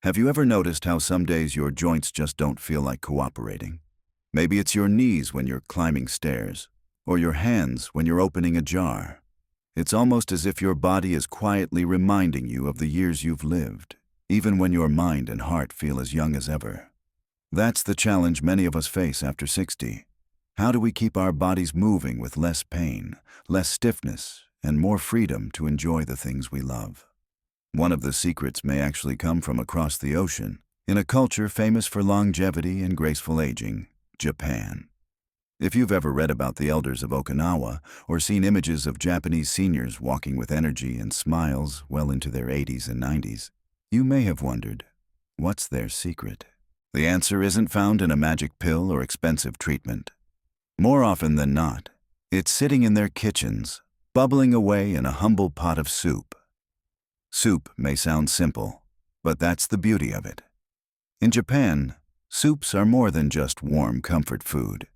Have you ever noticed how some days your joints just don't feel like cooperating? Maybe it's your knees when you're climbing stairs, or your hands when you're opening a jar. It's almost as if your body is quietly reminding you of the years you've lived, even when your mind and heart feel as young as ever. That's the challenge many of us face after 60. How do we keep our bodies moving with less pain, less stiffness, and more freedom to enjoy the things we love? One of the secrets may actually come from across the ocean, in a culture famous for longevity and graceful aging, Japan. If you've ever read about the elders of Okinawa or seen images of Japanese seniors walking with energy and smiles well into their 80s and 90s, you may have wondered, what's their secret? The answer isn't found in a magic pill or expensive treatment. More often than not, it's sitting in their kitchens, bubbling away in a humble pot of soup. Soup may sound simple, but that's the beauty of it. In Japan, soups are more than just warm comfort food.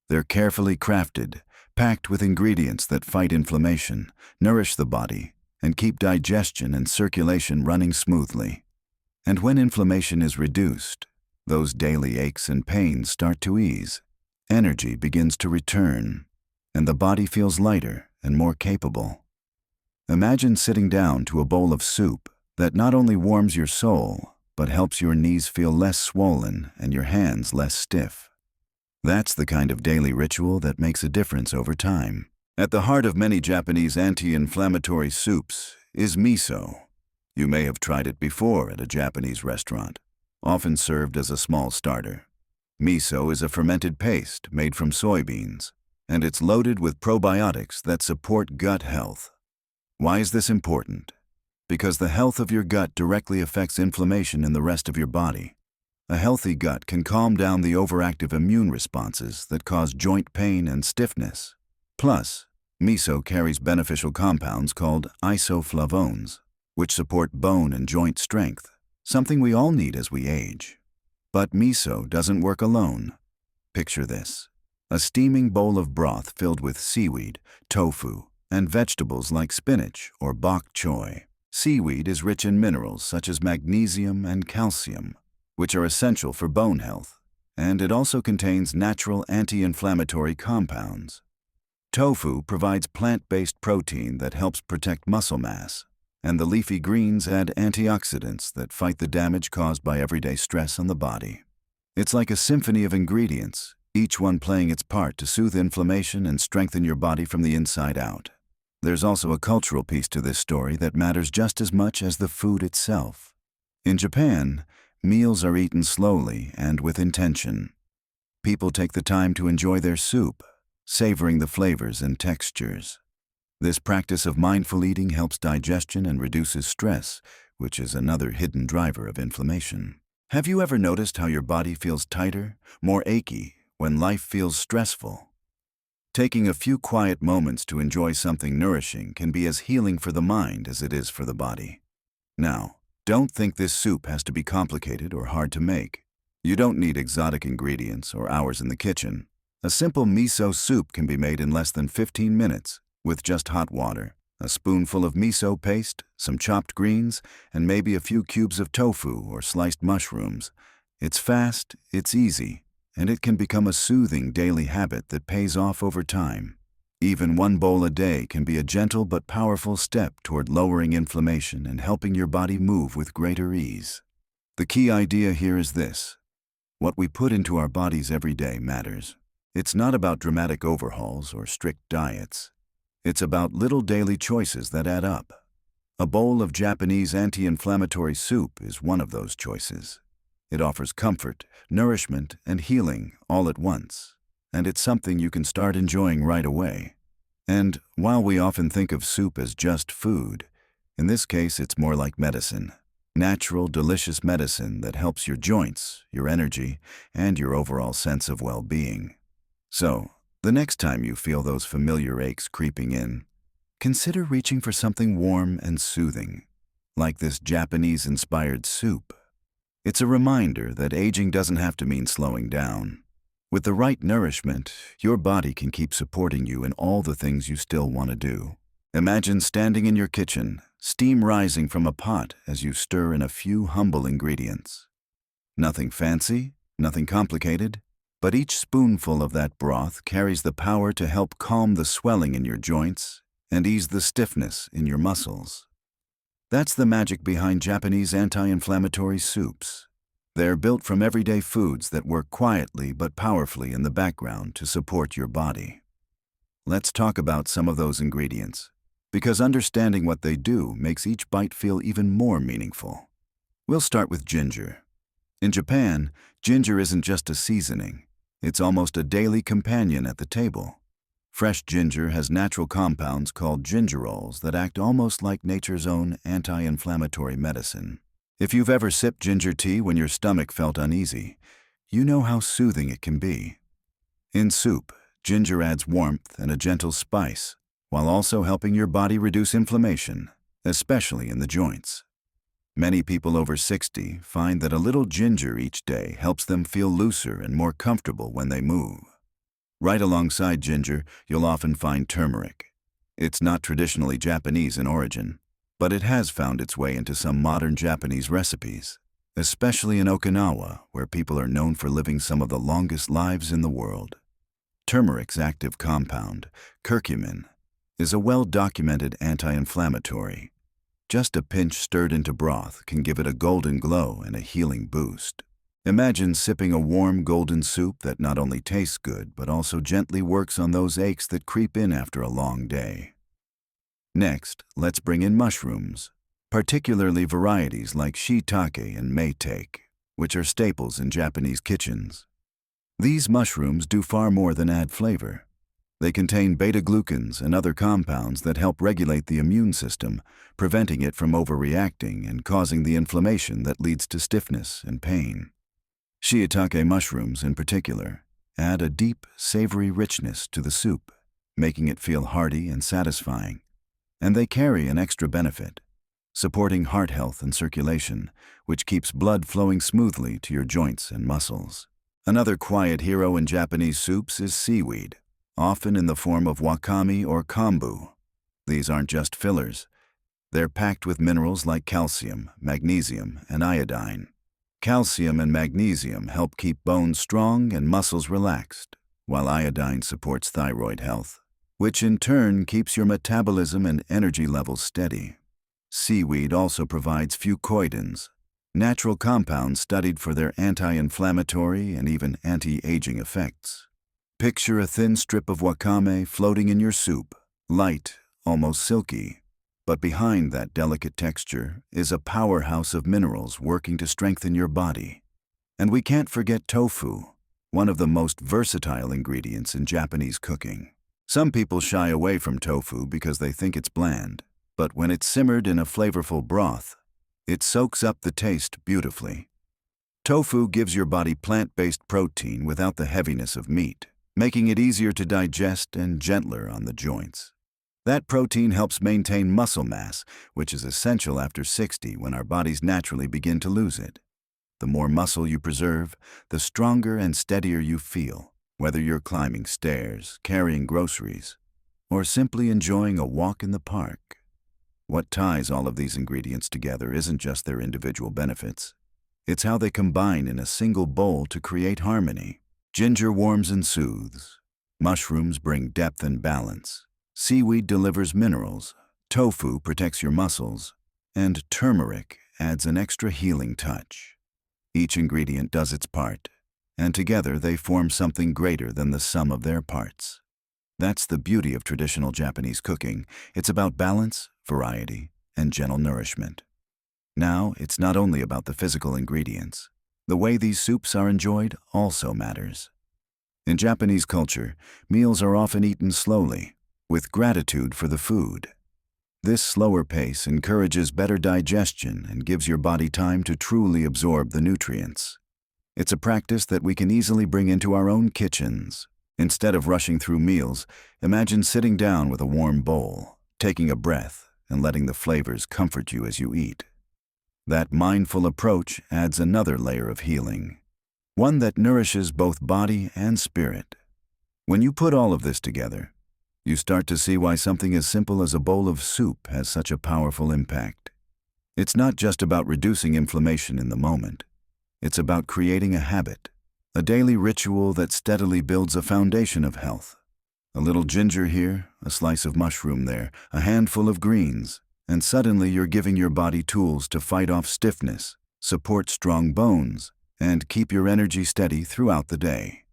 They're carefully crafted, packed with ingredients that fight inflammation, nourish the body, and keep digestion and circulation running smoothly. And when inflammation is reduced, those daily aches and pains start to ease. Energy begins to return, and the body feels lighter and more capable. Imagine sitting down to a bowl of soup that not only warms your soul, but helps your knees feel less swollen and your hands less stiff. That's the kind of daily ritual that makes a difference over time. At the heart of many Japanese anti-inflammatory soups is miso. You may have tried it before at a Japanese restaurant, often served as a small starter. Miso is a fermented paste made from soybeans, and it's loaded with probiotics that support gut health. Why is this important? Because the health of your gut directly affects inflammation in the rest of your body. A healthy gut can calm down the overactive immune responses that cause joint pain and stiffness. Plus, miso carries beneficial compounds called isoflavones, which support bone and joint strength, something we all need as we age. But miso doesn't work alone. Picture this: a steaming bowl of broth filled with seaweed, tofu, and vegetables like spinach or bok choy. Seaweed is rich in minerals such as magnesium and calcium, which are essential for bone health, and it also contains natural anti-inflammatory compounds. Tofu provides plant-based protein that helps protect muscle mass, and the leafy greens add antioxidants that fight the damage caused by everyday stress on the body. It's like a symphony of ingredients, each one playing its part to soothe inflammation and strengthen your body from the inside out. There's also a cultural piece to this story that matters just as much as the food itself. In Japan, meals are eaten slowly and with intention. People take the time to enjoy their soup, savoring the flavors and textures. This practice of mindful eating helps digestion and reduces stress, which is another hidden driver of inflammation. Have you ever noticed how your body feels tighter, more achy, when life feels stressful? Taking a few quiet moments to enjoy something nourishing can be as healing for the mind as it is for the body. Now, don't think this soup has to be complicated or hard to make. You don't need exotic ingredients or hours in the kitchen. A simple miso soup can be made in less than 15 minutes with just hot water, a spoonful of miso paste, some chopped greens, and maybe a few cubes of tofu or sliced mushrooms. It's fast, it's easy, and it can become a soothing daily habit that pays off over time. Even one bowl a day can be a gentle but powerful step toward lowering inflammation and helping your body move with greater ease. The key idea here is this: what we put into our bodies every day matters. It's not about dramatic overhauls or strict diets. It's about little daily choices that add up. A bowl of Japanese anti-inflammatory soup is one of those choices. It offers comfort, nourishment, and healing all at once, and it's something you can start enjoying right away. And while we often think of soup as just food, in this case it's more like medicine. Natural, delicious medicine that helps your joints, your energy, and your overall sense of well-being. So, the next time you feel those familiar aches creeping in, consider reaching for something warm and soothing, like this Japanese-inspired soup. It's a reminder that aging doesn't have to mean slowing down. With the right nourishment, your body can keep supporting you in all the things you still want to do. Imagine standing in your kitchen, steam rising from a pot as you stir in a few humble ingredients. Nothing fancy, nothing complicated, but each spoonful of that broth carries the power to help calm the swelling in your joints and ease the stiffness in your muscles. That's the magic behind Japanese anti-inflammatory soups. They're built from everyday foods that work quietly but powerfully in the background to support your body. Let's talk about some of those ingredients, because understanding what they do makes each bite feel even more meaningful. We'll start with ginger. In Japan, ginger isn't just a seasoning. It's almost a daily companion at the table. Fresh ginger has natural compounds called gingerols that act almost like nature's own anti-inflammatory medicine. If you've ever sipped ginger tea when your stomach felt uneasy, you know how soothing it can be. In soup, ginger adds warmth and a gentle spice, while also helping your body reduce inflammation, especially in the joints. Many people over 60 find that a little ginger each day helps them feel looser and more comfortable when they move. Right alongside ginger, you'll often find turmeric. It's not traditionally Japanese in origin, but it has found its way into some modern Japanese recipes, especially in Okinawa, where people are known for living some of the longest lives in the world. Turmeric's active compound, curcumin, is a well-documented anti-inflammatory. Just a pinch stirred into broth can give it a golden glow and a healing boost. Imagine sipping a warm golden soup that not only tastes good, but also gently works on those aches that creep in after a long day. Next, let's bring in mushrooms, particularly varieties like shiitake and meitake, which are staples in Japanese kitchens. These mushrooms do far more than add flavor. They contain beta-glucans and other compounds that help regulate the immune system, preventing it from overreacting and causing the inflammation that leads to stiffness and pain. Shiitake mushrooms, in particular, add a deep, savory richness to the soup, making it feel hearty and satisfying. And they carry an extra benefit, supporting heart health and circulation, which keeps blood flowing smoothly to your joints and muscles. Another quiet hero in Japanese soups is seaweed, often in the form of wakame or kombu. These aren't just fillers. They're packed with minerals like calcium, magnesium, and iodine. Calcium and magnesium help keep bones strong and muscles relaxed, while iodine supports thyroid health, which in turn keeps your metabolism and energy levels steady. Seaweed also provides fucoidins, natural compounds studied for their anti-inflammatory and even anti-aging effects. Picture a thin strip of wakame floating in your soup, light, almost silky. But behind that delicate texture is a powerhouse of minerals working to strengthen your body. And we can't forget tofu, one of the most versatile ingredients in Japanese cooking. Some people shy away from tofu because they think it's bland, but when it's simmered in a flavorful broth, it soaks up the taste beautifully. Tofu gives your body plant-based protein without the heaviness of meat, making it easier to digest and gentler on the joints. That protein helps maintain muscle mass, which is essential after 60 when our bodies naturally begin to lose it. The more muscle you preserve, the stronger and steadier you feel, whether you're climbing stairs, carrying groceries, or simply enjoying a walk in the park. What ties all of these ingredients together isn't just their individual benefits. It's how they combine in a single bowl to create harmony. Ginger warms and soothes. Mushrooms bring depth and balance. Seaweed delivers minerals, tofu protects your muscles, and turmeric adds an extra healing touch. Each ingredient does its part, and together they form something greater than the sum of their parts. That's the beauty of traditional Japanese cooking. It's about balance, variety, and gentle nourishment. Now, it's not only about the physical ingredients. The way these soups are enjoyed also matters. In Japanese culture, meals are often eaten slowly, with gratitude for the food. This slower pace encourages better digestion and gives your body time to truly absorb the nutrients. It's a practice that we can easily bring into our own kitchens. Instead of rushing through meals, imagine sitting down with a warm bowl, taking a breath, and letting the flavors comfort you as you eat. That mindful approach adds another layer of healing, one that nourishes both body and spirit. When you put all of this together, You start to see why something as simple as a bowl of soup has such a powerful impact. It's not just about reducing inflammation in the moment. It's about creating a habit, a daily ritual that steadily builds a foundation of health. A little ginger here, a slice of mushroom there, a handful of greens, and suddenly you're giving your body tools to fight off stiffness, support strong bones, and keep your energy steady throughout the day.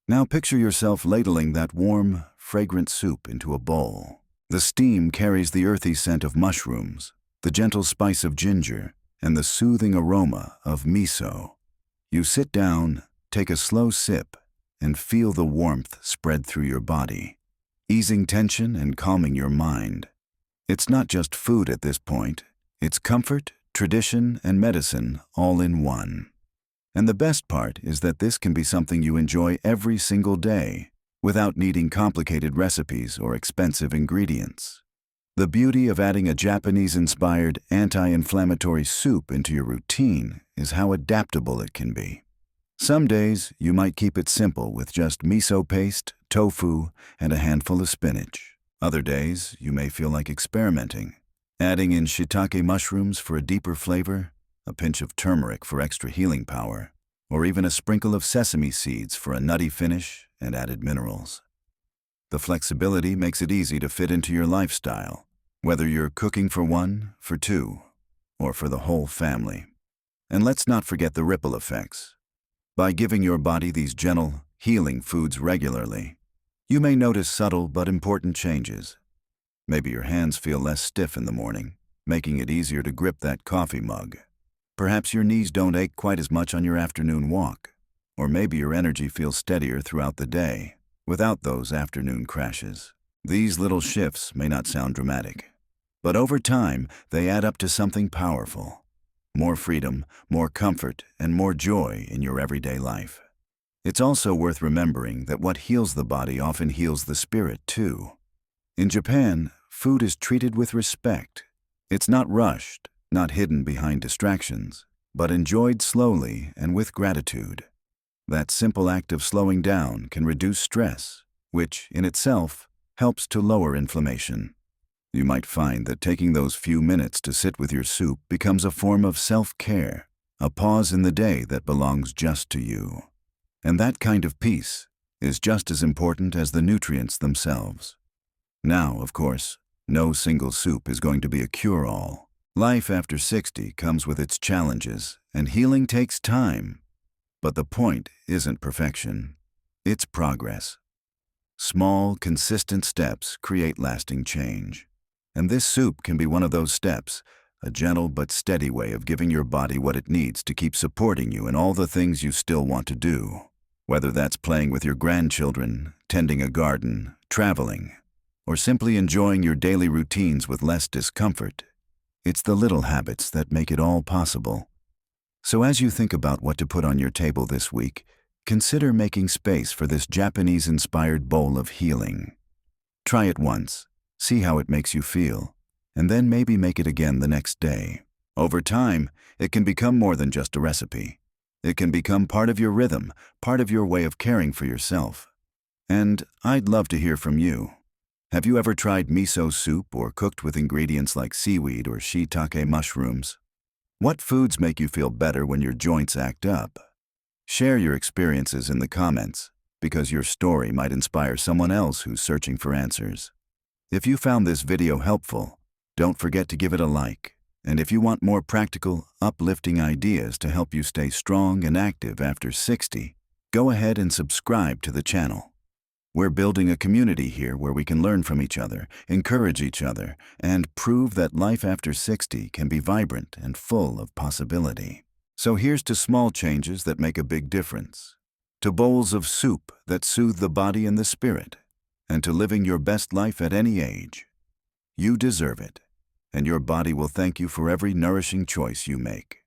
Now picture yourself ladling that warm, fragrant soup into a bowl. The steam carries the earthy scent of mushrooms, the gentle spice of ginger, and the soothing aroma of miso. You sit down, take a slow sip, and feel the warmth spread through your body, easing tension and calming your mind. It's not just food at this point. It's comfort, tradition, and medicine all in one. And the best part is that this can be something you enjoy every single day, without needing complicated recipes or expensive ingredients. The beauty of adding a Japanese-inspired anti-inflammatory soup into your routine is how adaptable it can be. Some days, you might keep it simple with just miso paste, tofu, and a handful of spinach. Other days, you may feel like experimenting, adding in shiitake mushrooms for a deeper flavor, a pinch of turmeric for extra healing power, or even a sprinkle of sesame seeds for a nutty finish and added minerals. The flexibility makes it easy to fit into your lifestyle, whether you're cooking for one, for two, or for the whole family. And let's not forget the ripple effects. By giving your body these gentle, healing foods regularly, you may notice subtle but important changes. Maybe your hands feel less stiff in the morning, making it easier to grip that coffee mug. Perhaps your knees don't ache quite as much on your afternoon walk, or maybe your energy feels steadier throughout the day, without those afternoon crashes. These little shifts may not sound dramatic, but over time, they add up to something powerful. More freedom, more comfort, and more joy in your everyday life. It's also worth remembering that what heals the body often heals the spirit too. In Japan, food is treated with respect. It's not rushed, not hidden behind distractions, but enjoyed slowly and with gratitude. That simple act of slowing down can reduce stress, which, in itself, helps to lower inflammation. You might find that taking those few minutes to sit with your soup becomes a form of self-care, a pause in the day that belongs just to you. And that kind of peace is just as important as the nutrients themselves. Now, of course, no single soup is going to be a cure-all. Life after 60 comes with its challenges, and healing takes time. But the point isn't perfection, it's progress. Small, consistent steps create lasting change. And this soup can be one of those steps, a gentle but steady way of giving your body what it needs to keep supporting you in all the things you still want to do. Whether that's playing with your grandchildren, tending a garden, traveling, or simply enjoying your daily routines with less discomfort, it's the little habits that make it all possible. So as you think about what to put on your table this week, consider making space for this Japanese-inspired bowl of healing. Try it once, see how it makes you feel, and then maybe make it again the next day. Over time, it can become more than just a recipe. It can become part of your rhythm, part of your way of caring for yourself. And I'd love to hear from you. Have you ever tried miso soup or cooked with ingredients like seaweed or shiitake mushrooms? What foods make you feel better when your joints act up? Share your experiences in the comments, because your story might inspire someone else who's searching for answers. If you found this video helpful, don't forget to give it a like. And if you want more practical, uplifting ideas to help you stay strong and active after 60, go ahead and subscribe to the channel. We're building a community here where we can learn from each other, encourage each other, and prove that life after 60 can be vibrant and full of possibility. So here's to small changes that make a big difference, to bowls of soup that soothe the body and the spirit, and to living your best life at any age. You deserve it, and your body will thank you for every nourishing choice you make.